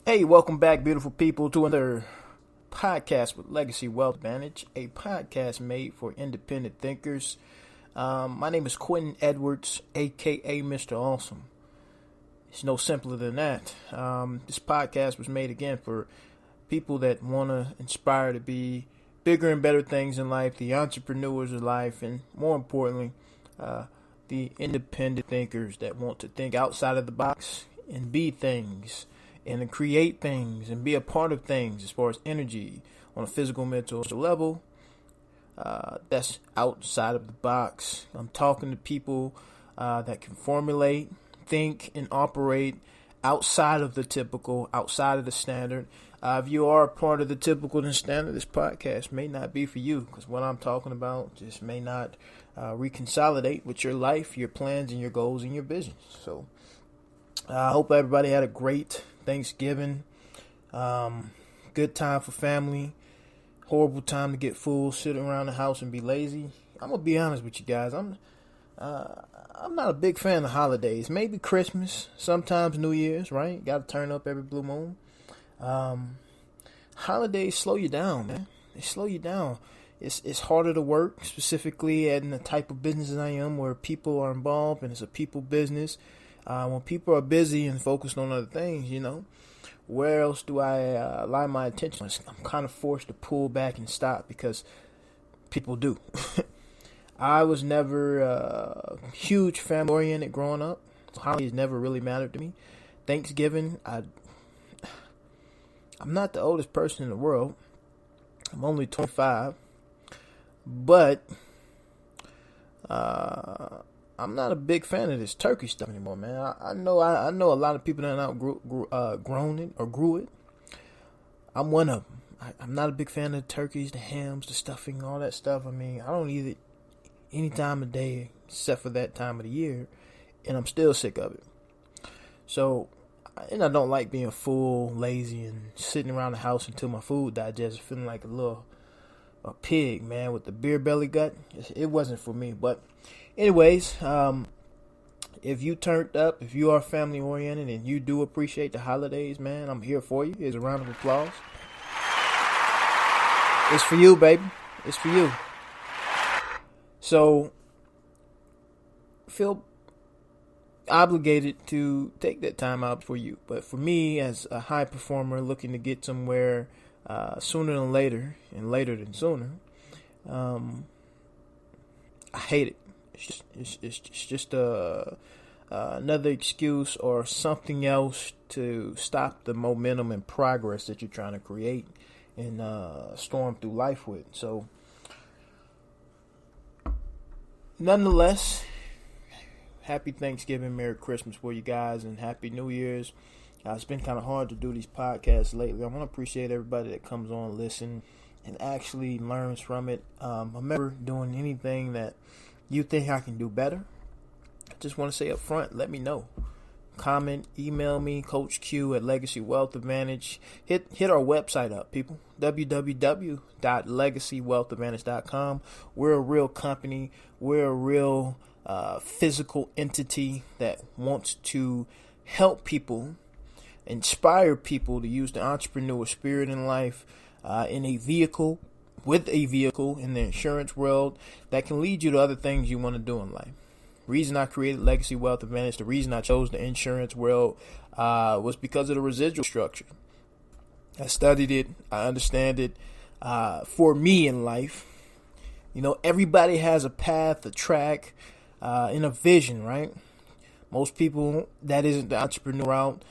Hey, welcome back, beautiful people, to another podcast with Legacy Wealth Advantage, a podcast made for independent thinkers. My name is Quentin Edwards, aka Mr. Awesome. It's no simpler than that. This podcast was made again for people that want to inspire to be bigger and better things in life, the entrepreneurs of life, and more importantly, the independent thinkers that want to think outside of the box and be things and to create things and be a part of things as far as energy on a physical, mental level. That's outside of the box. I'm talking to people that can formulate, think, and operate outside of the typical, outside of the standard. If you are a part of the typical and standard, this podcast may not be for you, because what I'm talking about just may not reconsolidate with your life, your plans, and your goals and your visions. So I hope everybody had a great Thanksgiving. Good time for family. Horrible time to get full, sit around the house and be lazy. I'm gonna be honest with you guys. I'm not a big fan of holidays. Maybe Christmas, sometimes New Year's, right? Got to turn up every blue moon. Holidays slow you down, man. They slow you down. It's harder to work, specifically in the type of business I am, where people are involved and it's a people business. When people are busy and focused on other things, where else do I lie my attention? I'm kind of forced to pull back and stop because people do. I was never huge family oriented growing up. Holidays never really mattered to me. Thanksgiving, I'm not the oldest person in the world. I'm only 25, but I'm not a big fan of this turkey stuff anymore, man. I know a lot of people that outgrown it or grew it. I'm one of them. I'm not a big fan of the turkeys, the hams, the stuffing, all that stuff. I mean, I don't eat it any time of day except for that time of the year, and I'm still sick of it. So, and I don't like being full, lazy, and sitting around the house until my food digests, feeling like a pig, man, with the beer belly gut. It wasn't for me, but anyways, if you turned up, if you are family oriented and you do appreciate the holidays, man, I'm here for you. Here's a round of applause. It's for you, baby. It's for you. So, feel obligated to take that time out for you. But for me, as a high performer looking to get somewhere sooner than later and later than sooner, I hate it. It's just another excuse or something else to stop the momentum and progress that you're trying to create and storm through life with. So, nonetheless, happy Thanksgiving, Merry Christmas for you guys, and Happy New Year's. It's been kind of hard to do these podcasts lately. I want to appreciate everybody that comes on, listen, and actually learns from it. I'm never doing anything that you think I can do better. I just want to say up front, let me know. Comment, email me, Coach Q at Legacy Wealth Advantage. Hit our website up, people. www.legacywealthadvantage.com. We're a real company. We're a real physical entity that wants to help people, inspire people to use the entrepreneur spirit in life in a vehicle, with a vehicle in the insurance world that can lead you to other things you want to do in life. Reason I created Legacy Wealth Advantage, the reason I chose the insurance world was because of the residual structure. I studied it. I understand it. For me in life, everybody has a path, a track, and a vision, right? Most people, that isn't the entrepreneur route.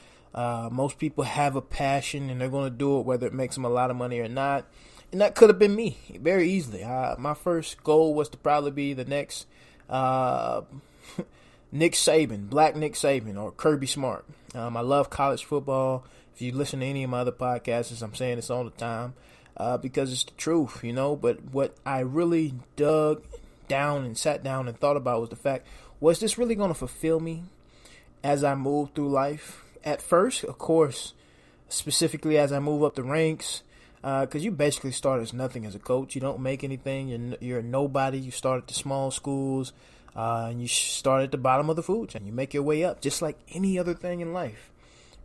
Most people have a passion and they're going to do it whether it makes them a lot of money or not. And that could have been me very easily. My first goal was to probably be the next Nick Saban, Black Nick Saban, or Kirby Smart. I love college football. If you listen to any of my other podcasts, I'm saying this all the time because it's the truth, But what I really dug down and sat down and thought about was the fact, was this really going to fulfill me as I move through life? At first, of course, specifically as I move up the ranks, because you basically start as nothing as a coach. You don't make anything. You're a nobody. You start at the small schools, and you start at the bottom of the food chain. You make your way up, just like any other thing in life,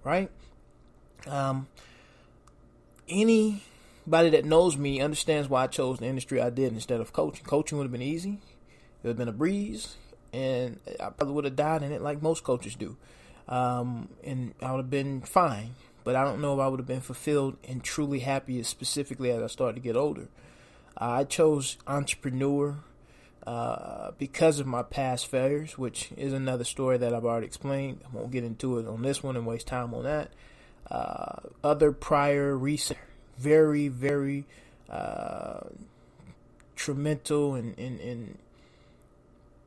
right? Anybody that knows me understands why I chose the industry I did instead of coaching. Coaching would have been easy. It would have been a breeze, and I probably would have died in it like most coaches do. And I would have been fine, but I don't know if I would have been fulfilled and truly happy, specifically as I started to get older. I chose entrepreneur because of my past failures, which is another story that I've already explained. I won't get into it on this one and waste time on that. Other prior recent, very, very traumatic and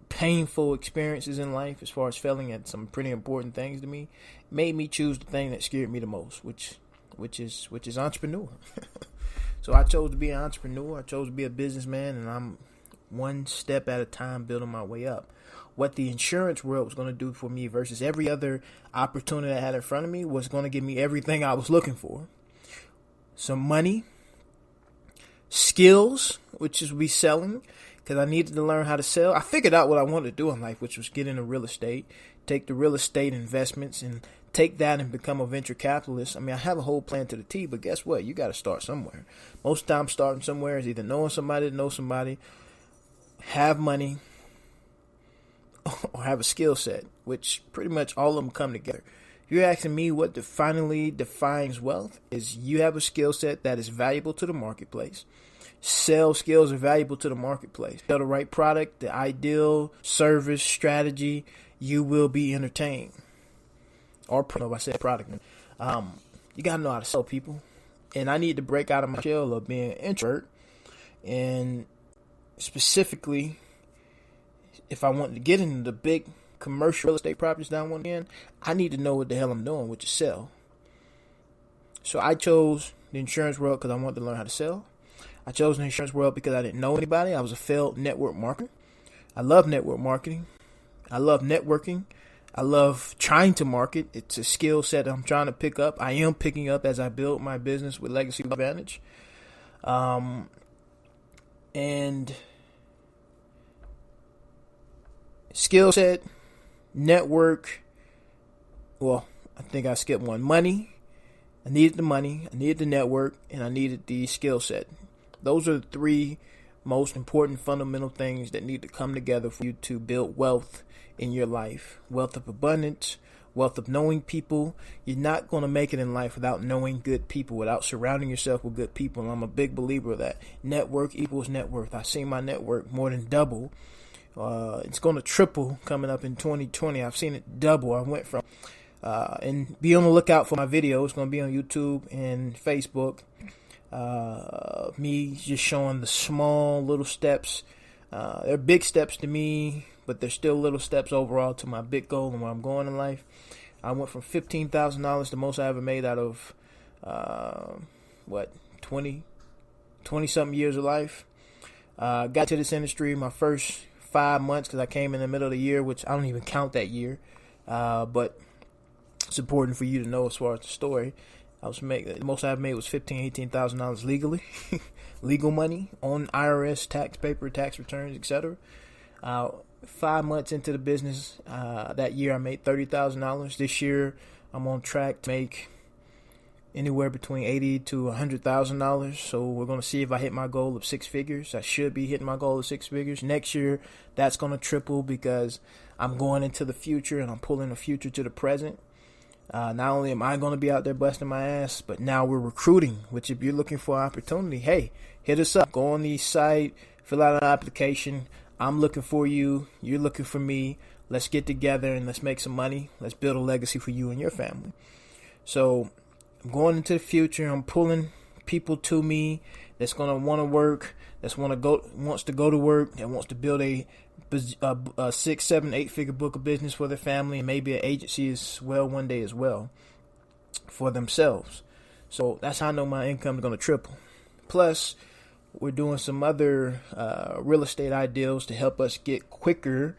painful experiences in life, as far as failing at some pretty important things to me, made me choose the thing that scared me the most, which is entrepreneur. So I chose to be an entrepreneur. I chose to be a businessman, and I'm one step at a time building my way up. What the insurance world was going to do for me versus every other opportunity I had in front of me was going to give me everything I was looking for. Some money, skills, which is we selling, because I needed to learn how to sell. I figured out what I wanted to do in life, which was get into real estate, take the real estate investments and take that and become a venture capitalist. I mean, I have a whole plan to the T, but guess what? You got to start somewhere. Most times starting somewhere is either knowing somebody to know somebody, have money, or have a skill set, which pretty much all of them come together. If you're asking me what finally defines wealth, is you have a skill set that is valuable to the marketplace. Sales skills are valuable to the marketplace. Sell the right product, the ideal service, strategy, you will be entertained. Or, no, I said product. You got to know how to sell people. And I need to break out of my shell of being an introvert. And specifically, if I want to get into the big commercial real estate properties that I want in, I need to know what the hell I'm doing, which is sell. So I chose the insurance world because I wanted to learn how to sell. I chose the insurance world because I didn't know anybody. I was a failed network marketer. I love network marketing. I love networking. I love trying to market. It's a skill set I'm trying to pick up. I am picking up as I build my business with Legacy Advantage. And skill set, network. Well, I think I skipped one. Money. I needed the money. I needed the network. And I needed the skill set. Those are the three most important fundamental things that need to come together for you to build wealth in your life. Wealth of abundance, wealth of knowing people. You're not going to make it in life without knowing good people, without surrounding yourself with good people. And I'm a big believer of that. Network equals net worth. I've seen my network more than double. It's going to triple coming up in 2020. I've seen it double. I went from, and be on the lookout for my video. It's going to be on YouTube and Facebook. Me just showing the small little steps. They're big steps to me, but they're still little steps overall to my big goal and where I'm going in life. I went from $15,000, the most I ever made out of 20 something years of life. Got to this industry my first 5 months because I came in the middle of the year, which I don't even count that year, but it's important for you to know as far as the story. The most I've made was $18,000 legally, legal money on IRS tax paper, tax returns, etc. 5 months into the business, that year I made $30,000. This year I'm on track to make anywhere between $80,000 to $100,000. So we're going to see if I hit my goal of six figures. I should be hitting my goal of six figures. Next year, that's going to triple because I'm going into the future and I'm pulling the future to the present. Not only am I going to be out there busting my ass, but now we're recruiting, which if you're looking for an opportunity, hey, hit us up. Go on the site, fill out an application. I'm looking for you. You're looking for me. Let's get together and let's make some money. Let's build a legacy for you and your family. So I'm going into the future. I'm pulling people to me that's going to want to work, wants to go to work, that wants to build a 6, 7, 8 figure book of business for their family, and maybe an agency as well one day as well for themselves. So that's how I know my income is going to triple. Plus, we're doing some other real estate ideals to help us get quicker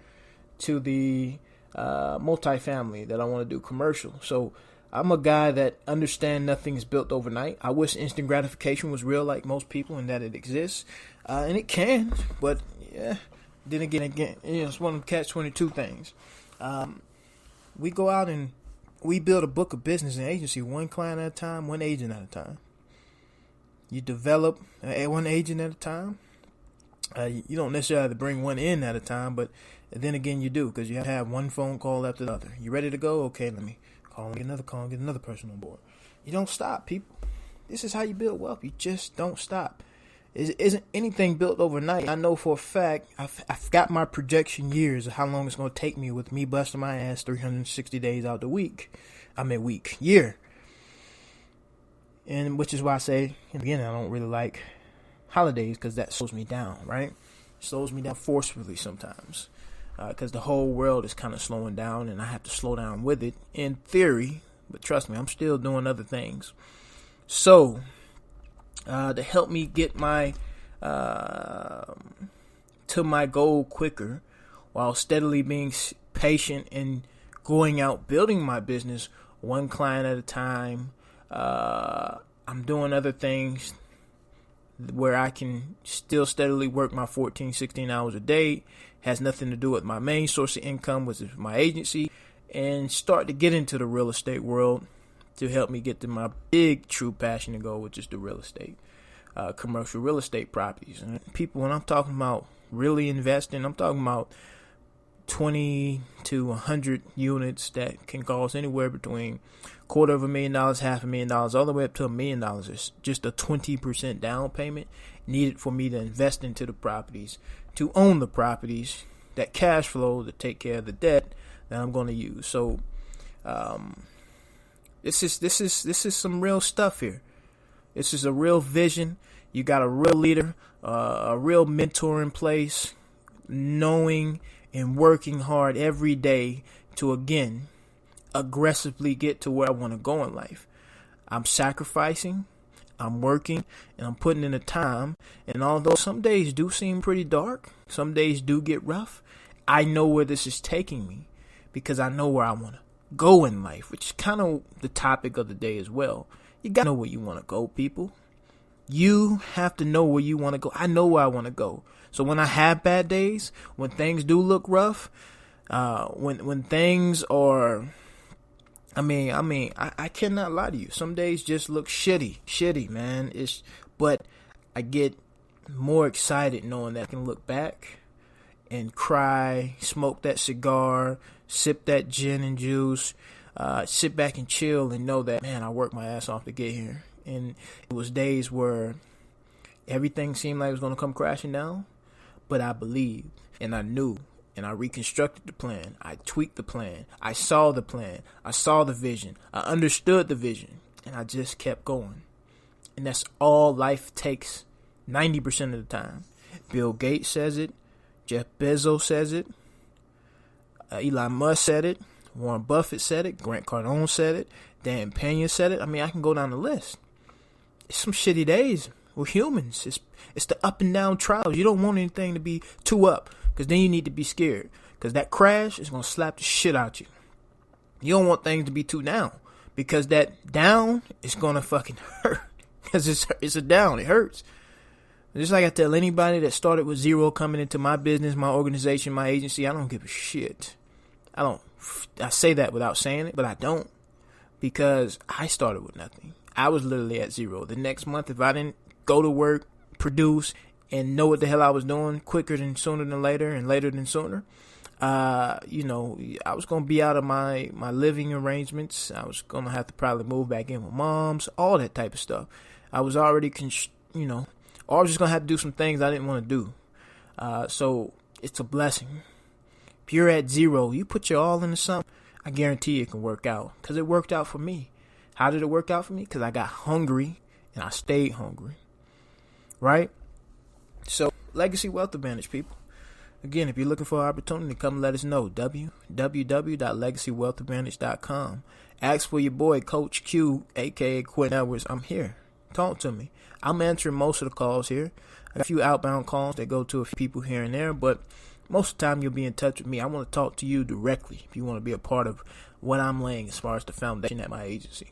to the multifamily that I want to do commercial. So I'm a guy that understands nothing is built overnight. I wish instant gratification was real like most people and that it exists. And it can, but yeah. Then again, it's one of the catch-22 things. We go out and we build a book of business and agency one client at a time, one agent at a time. You develop one agent at a time. You don't necessarily have to bring one in at a time, but then again you do, because you have to have one phone call after the other. You ready to go? Okay, let me get another person on board. You don't stop, people. This is how you build wealth. You just don't stop. It isn't anything built overnight. I know for a fact, I've got my projection years of how long it's going to take me with me busting my ass 360 days out the year. And which is why I say, again, I don't really like holidays, because that slows me down, right? It slows me down forcefully sometimes, because the whole world is kind of slowing down and I have to slow down with it in theory. But trust me, I'm still doing other things. So, to help me get my to my goal quicker, while steadily being patient and going out building my business one client at a time, I'm doing other things where I can still steadily work my 14, 16 hours a day. Has nothing to do with my main source of income, which is my agency, and start to get into the real estate world to help me get to my big true passion and goal, which is the real estate, commercial real estate properties. And people, when I'm talking about really investing, I'm talking about 20 to 100 units that can cost anywhere between $250,000, $500,000, all the way up to $1 million. It's just a 20% down payment needed for me to invest into the properties, to own the properties, that cash flow to take care of the debt that I'm going to use. So, this is some real stuff here. This is a real vision. You got a real leader, a real mentor in place, knowing and working hard every day to, again, aggressively get to where I want to go in life. I'm sacrificing, I'm working, and I'm putting in the time. And although some days do seem pretty dark, some days do get rough, I know where this is taking me, because I know where I want to go in life, which is kind of the topic of the day as well. You got to know where you want to go, people. You have to know where you want to go. I know where I want to go. So when I have bad days, when things do look rough, when things are, I cannot lie to you. Some days just look shitty, man. But I get more excited knowing that I can look back and cry, smoke that cigar, sip that gin and juice, sit back and chill and know that, man, I worked my ass off to get here. And it was days where everything seemed like it was going to come crashing down, but I believed and I knew, and I reconstructed the plan. I tweaked the plan. I saw the plan. I saw the vision. I understood the vision, and I just kept going. And that's all life takes 90% of the time. Bill Gates says it. Jeff Bezos says it. Elon Musk said it. Warren Buffett said it. Grant Cardone said it. Dan Pena said it. I can go down the list. It's some shitty days. We're humans. It's the up and down trials. You don't want anything to be too up, because then you need to be scared, because that crash is going to slap the shit out you. You don't want things to be too down, because that down is going to fucking hurt, because it's a down. It hurts. Just like I tell anybody that started with zero coming into my business, my organization, my agency, I don't give a shit. I say that without saying it, but I don't, because I started with nothing. I was literally at zero. The next month, if I didn't go to work, produce, and know what the hell I was doing quicker than sooner than later and later than sooner, I was going to be out of my living arrangements. I was going to have to probably move back in with moms, all that type of stuff. I was already, or I was just going to have to do some things I didn't want to do. So it's a blessing. If you're at zero, you put your all into something, I guarantee it can work out, because it worked out for me. How did it work out for me? Because I got hungry and I stayed hungry. Right? So, Legacy Wealth Advantage, people. Again, if you're looking for an opportunity, come let us know. www.legacywealthadvantage.com. Ask for your boy, Coach Q, a.k.a. Quentin Edwards. I'm here. Talk to me. I'm answering most of the calls here. I got a few outbound calls that go to a few people here and there, but most of the time you'll be in touch with me. I want to talk to you directly if you want to be a part of what I'm laying as far as the foundation at my agency.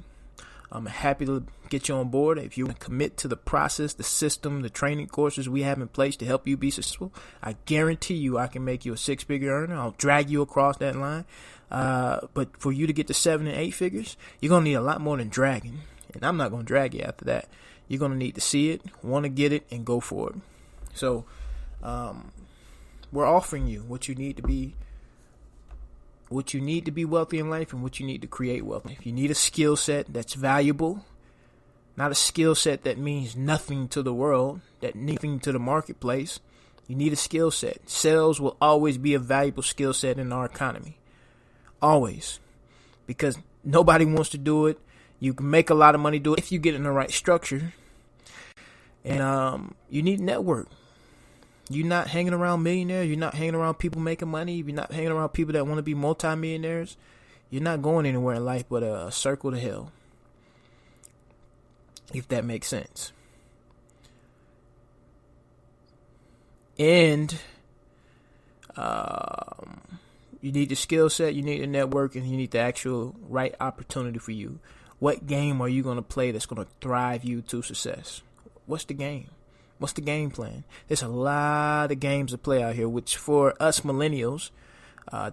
I'm happy to get you on board. If you want to commit to the process, the system, the training courses we have in place to help you be successful, I guarantee you I can make you a 6-figure earner. I'll drag you across that line. But for you to get to 7 and 8 figures, you're going to need a lot more than dragging. And I'm not going to drag you after that. You're going to need to see it, want to get it, and go for it. So we're offering you what you need to be wealthy in life and what you need to create wealth. If you need a skill set that's valuable, not a skill set that means nothing to the world, that nothing to the marketplace, you need a skill set. Sales will always be a valuable skill set in our economy. Always. Because nobody wants to do it. You can make a lot of money doing it if you get in the right structure. And you need network. You're not hanging around millionaires. You're not hanging around people making money. You're not hanging around people that want to be multimillionaires. You're not going anywhere in life but a circle to hell. If that makes sense. And you need the skill set, you need the network, and you need the actual right opportunity for you. What game are you going to play that's going to drive you to success? What's the game? What's the game plan? There's a lot of games to play out here, which for us millennials,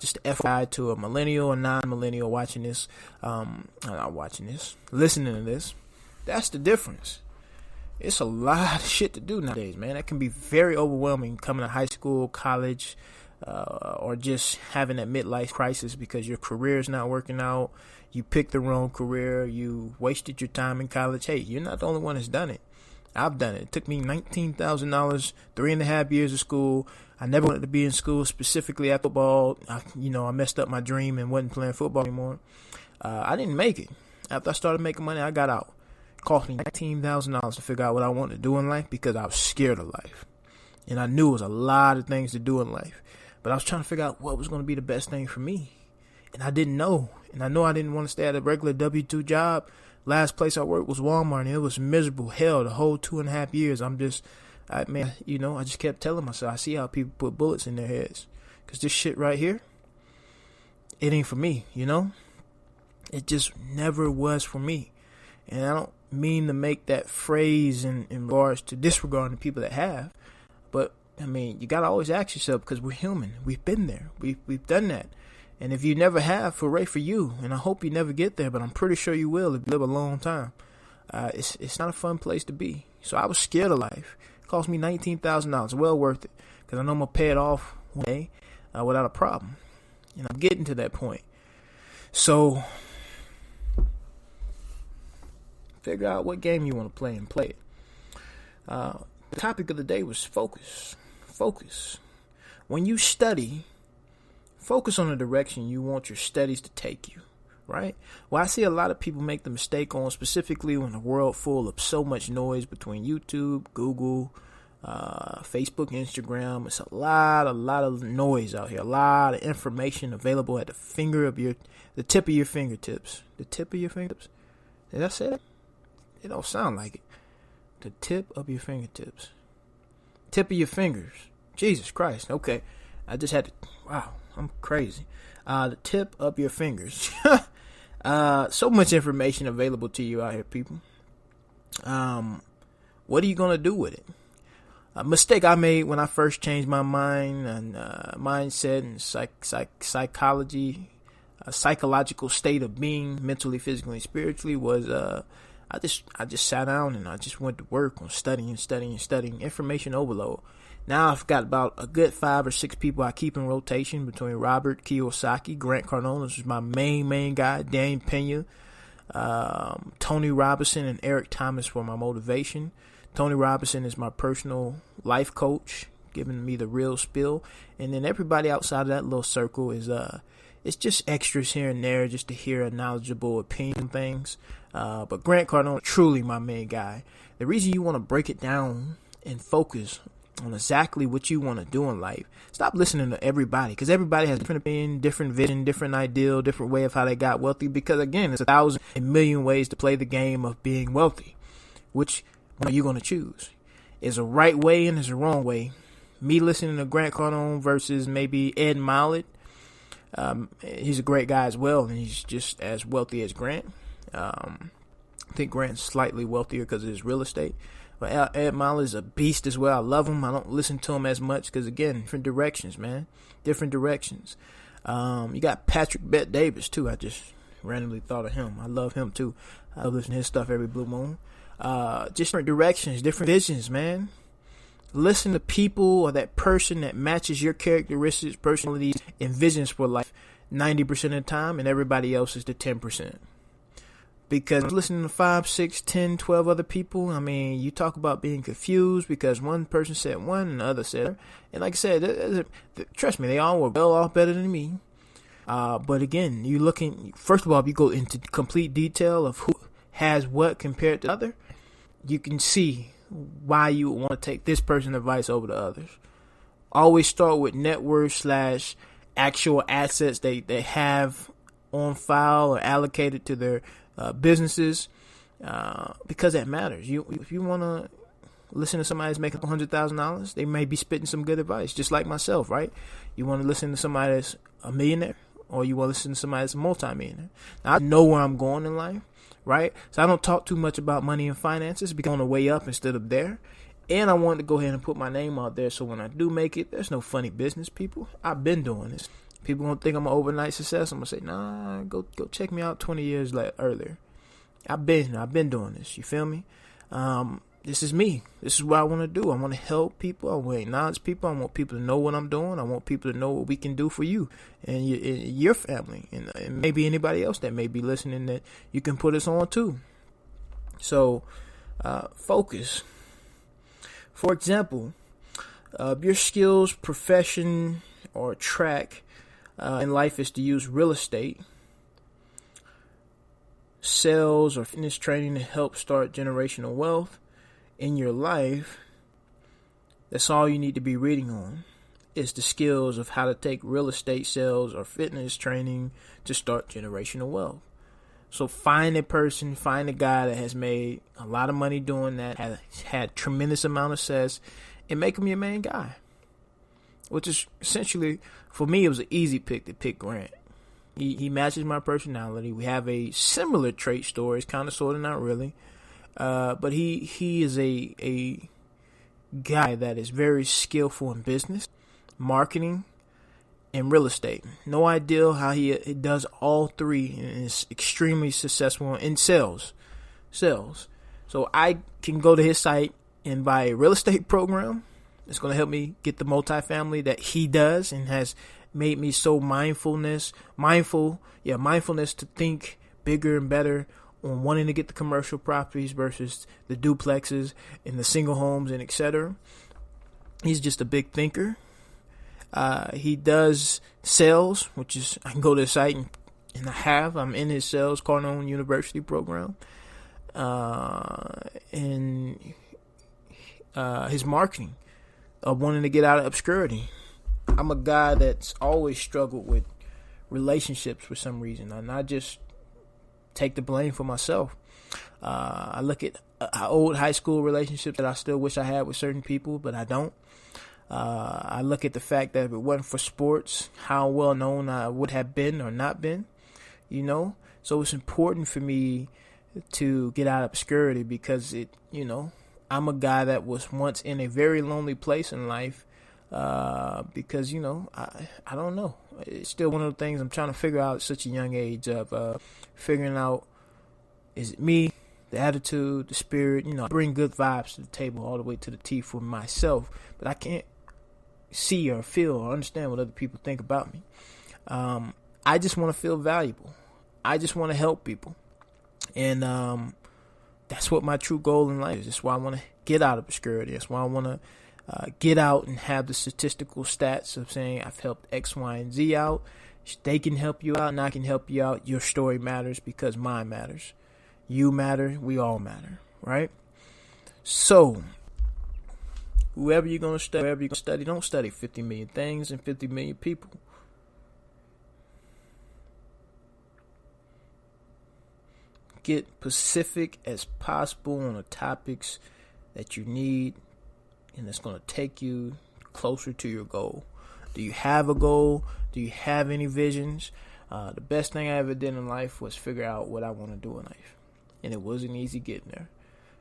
just FYI to a millennial or non-millennial listening to this, that's the difference. It's a lot of shit to do nowadays, man. That can be very overwhelming coming to high school, college, or just having that midlife crisis because your career is not working out. You picked the wrong career. You wasted your time in college. Hey, you're not the only one that's done it. I've done it. It took me $19,000, 3.5 years of school. I never wanted to be in school, specifically at football. I messed up my dream and wasn't playing football anymore. I didn't make it. After I started making money, I got out. It cost me $19,000 to figure out what I wanted to do in life because I was scared of life. And I knew it was a lot of things to do in life. But I was trying to figure out what was going to be the best thing for me. And I didn't know. And I know I didn't want to stay at a regular W-2 job. Last place I worked was Walmart, and it was miserable hell the whole 2.5 years. I just kept telling myself, I see how people put bullets in their heads. Because this shit right here, it ain't for me, It just never was for me. And I don't mean to make that phrase in regards to disregarding the people that have. But, you got to always ask yourself because we're human. We've been there. We've done that. And if you never have, hooray for you. And I hope you never get there, but I'm pretty sure you will if you live a long time. It's not a fun place to be. So I was scared of life. It cost me $19,000. Well worth it. Because I know I'm going to pay it off one day without a problem. And I'm getting to that point. So figure out what game you want to play and play it. The topic of the day was focus. Focus. When you study, focus on the direction you want your studies to take you, right? Well, I see a lot of people make the mistake on, specifically when the world full of so much noise between YouTube, Google, Facebook, Instagram. It's a lot of noise out here. A lot of information available at the tip of your fingertips. The tip of your fingertips? Did I say that? It don't sound like it. The tip of your fingertips. Tip of your fingers. Jesus Christ. Okay. I just had to. Wow. I'm crazy. The tip of your fingers. So much information available to you out here, people. What are you going to do with it? A mistake I made when I first changed my mind and mindset and psychology, a psychological state of being, mentally, physically, and spiritually, was I just sat down and I just went to work on studying information overload. Now I've got about a good 5 or 6 people I keep in rotation between Robert Kiyosaki, Grant Cardone, which is my main guy, Dan Pena, Tony Robinson, and Eric Thomas for my motivation. Tony Robinson is my personal life coach, giving me the real spill. And then everybody outside of that little circle is it's just extras here and there just to hear a knowledgeable opinion on things. But Grant Cardone, truly my main guy. The reason you want to break it down and focus on exactly what you want to do in life. Stop listening to everybody, because everybody has different opinion, different vision, different ideal, different way of how they got wealthy. Because again, there's 1,000 and million ways to play the game of being wealthy. Which one are you going to choose? Is a right way and is a wrong way? Me listening to Grant Cardone versus maybe Ed Mylett. He's a great guy as well, and he's just as wealthy as Grant. I think Grant's slightly wealthier because of his real estate. But Ed Mylett is a beast as well. I love him. I don't listen to him as much because, again, different directions, man. Different directions. You got Patrick Bet Davis, too. I just randomly thought of him. I love him, too. I listen to his stuff every blue moon. Just different directions, different visions, man. Listen to people or that person that matches your characteristics, personalities, and visions for life 90% of the time, and everybody else is the 10%. Because listening to 5, 6, 10, 12 other people, I mean, you talk about being confused because one person said one and the other said other. And like I said, trust me, they all were well off better than me. But again, you looking, first of all, if you go into complete detail of who has what compared to the other, you can see why you would want to take this person's advice over the others. Always start with net worth / actual assets they have on file or allocated to their businesses, because that matters. If you want to listen to somebody that's making $100,000, they may be spitting some good advice, just like myself, right? You want to listen to somebody that's a millionaire, or you want to listen to somebody that's a multi-millionaire. Now, I know where I'm going in life, right? So I don't talk too much about money and finances because I'm on the way up instead of there. And I wanted to go ahead and put my name out there so when I do make it, there's no funny business, people. I've been doing this. People gonna think I'm an overnight success. I'm gonna say, nah, go check me out 20 years earlier. I've been doing this. You feel me? This is me. This is what I want to do. I want to help people. I want to acknowledge people. I want people to know what I'm doing. I want people to know what we can do for you and your family and maybe anybody else that may be listening that you can put us on too. So, focus. For example, your skills, profession, or track in life is to use real estate, sales, or fitness training to help start generational wealth in your life. That's all you need to be reading on, is the skills of how to take real estate sales or fitness training to start generational wealth. So find a person, find a guy that has made a lot of money doing that, has had tremendous amount of success, and make him your main guy. Which is essentially, for me, it was an easy pick to pick Grant. He matches my personality. We have a similar trait stories, kind of, sort of, not really. But he is a guy that is very skillful in business, marketing, and real estate. No idea how he does all three and is extremely successful in sales. So I can go to his site and buy a real estate program. It's going to help me get the multifamily that he does and has made me so mindfulness to think bigger and better on wanting to get the commercial properties versus the duplexes and the single homes and etc. He's just a big thinker. He does sales, which is, I can go to his site and I'm in his sales Cardinal University program. And his marketing of wanting to get out of obscurity. I'm a guy that's always struggled with relationships for some reason, and I just take the blame for myself. I look at old high school relationships that I still wish I had with certain people, but I don't. I look at the fact that if it wasn't for sports, how well known I would have been or not been, So it's important for me to get out of obscurity because I'm a guy that was once in a very lonely place in life because, I don't know. It's still one of the things I'm trying to figure out at such a young age of figuring out, is it me, the attitude, the spirit, bring good vibes to the table all the way to the T for myself, but I can't see or feel or understand what other people think about me. I just want to feel valuable. I just want to help people. And that's what my true goal in life is. That's why I want to get out of obscurity. That's why I want to get out and have the statistical stats of saying I've helped X, Y, and Z out. They can help you out and I can help you out. Your story matters because mine matters. You matter. We all matter, right? So, whoever you're going to study, don't study 50 million things and 50 million people. Get specific as possible on the topics that you need, and it's going to take you closer to your goal. Do you have a goal? Do you have any visions? The best thing I ever did in life was figure out what I want to do in life. and it wasn't easy getting there.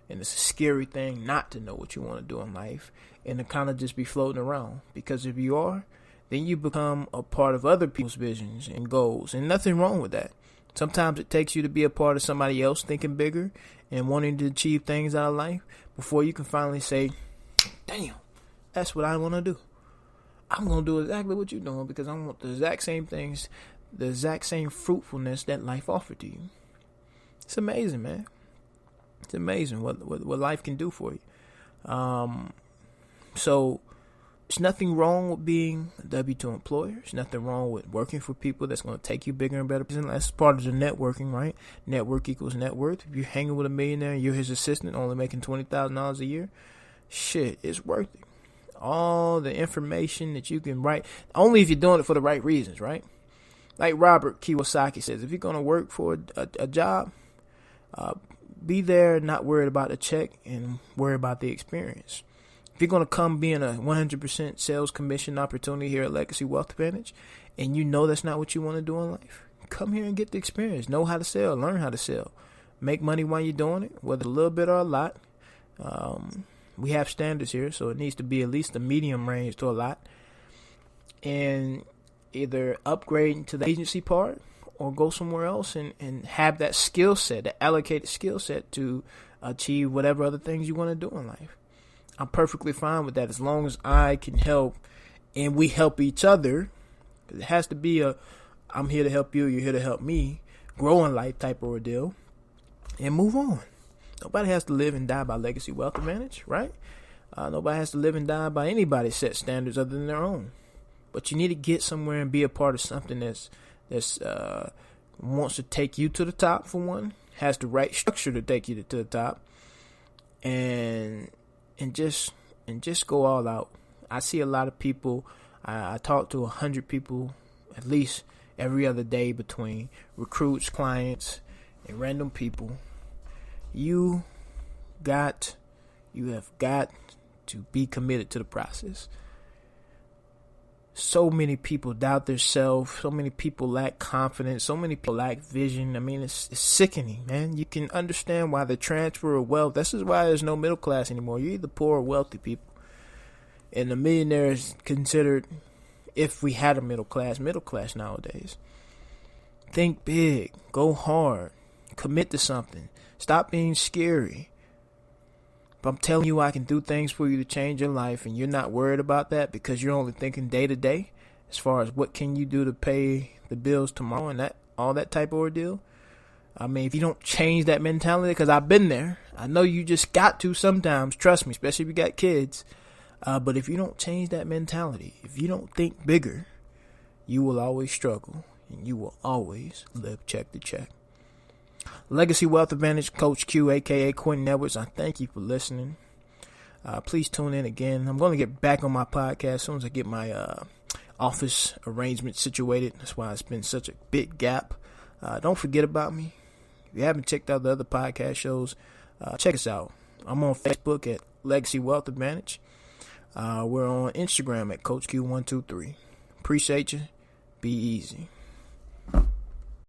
And it's a scary thing not to know what you want to do in life and to kind of just be floating around. Because if you are, then you become a part of other people's visions and goals. And nothing wrong with that. Sometimes it takes you to be a part of somebody else thinking bigger and wanting to achieve things out of life before you can finally say, damn, that's what I want to do. I'm going to do exactly what you're doing because I want the exact same things, the exact same fruitfulness that life offered to you. It's amazing, man. It's amazing what life can do for you. So there's nothing wrong with being a W-2 employer. There's nothing wrong with working for people that's going to take you bigger and better. That's part of the networking, right? Network equals net worth. If you're hanging with a millionaire and you're his assistant only making $20,000 a year, shit, it's worth it. All the information that you can write, only if you're doing it for the right reasons, right? Like Robert Kiyosaki says, if you're going to work for a job, be there, not worried about the check and worry about the experience. If you're going to come being a 100% sales commission opportunity here at Legacy Wealth Advantage, and you know that's not what you want to do in life, come here and get the experience. Know how to sell, learn how to sell, make money while you're doing it, whether a little bit or a lot. We have standards here, so it needs to be at least a medium range to a lot. And either upgrade to the agency part or go somewhere else and have that skill set, that allocated skill set to achieve whatever other things you want to do in life. I'm perfectly fine with that as long as I can help and we help each other. It has to be I'm here to help you, you're here to help me, grow in life type of ordeal and move on. Nobody has to live and die by Legacy Wealth Advantage, right? Nobody has to live and die by anybody's set standards other than their own. But you need to get somewhere and be a part of something that's wants to take you to the top, for one, has the right structure to take you to the top, and just go all out. I see a lot of people. I talk to 100 people at least every other day between recruits, clients, and random people. You have got to be committed to the process. So many people doubt themselves. So many people lack confidence. So many people lack vision. I mean, it's sickening, man. You can understand why the transfer of wealth. This is why there's no middle class anymore. You're either poor or wealthy people. And the millionaire is considered, if we had a middle class nowadays. Think big. Go hard. Commit to something. Stop being scary. If I'm telling you I can do things for you to change your life and you're not worried about that because you're only thinking day to day as far as what can you do to pay the bills tomorrow and that all that type of ordeal. I mean, if you don't change that mentality, because I've been there. I know you just got to sometimes, trust me, especially if you got kids. But if you don't change that mentality, if you don't think bigger, you will always struggle and you will always live check to check. Legacy Wealth Advantage, Coach Q, a.k.a. Quentin Edwards. I thank you for listening. Please tune in again. I'm going to get back on my podcast as soon as I get my office arrangement situated. That's why it's been such a big gap. Don't forget about me. If you haven't checked out the other podcast shows, check us out. I'm on Facebook at Legacy Wealth Advantage. We're on Instagram at Coach Q123. Appreciate you. Be easy.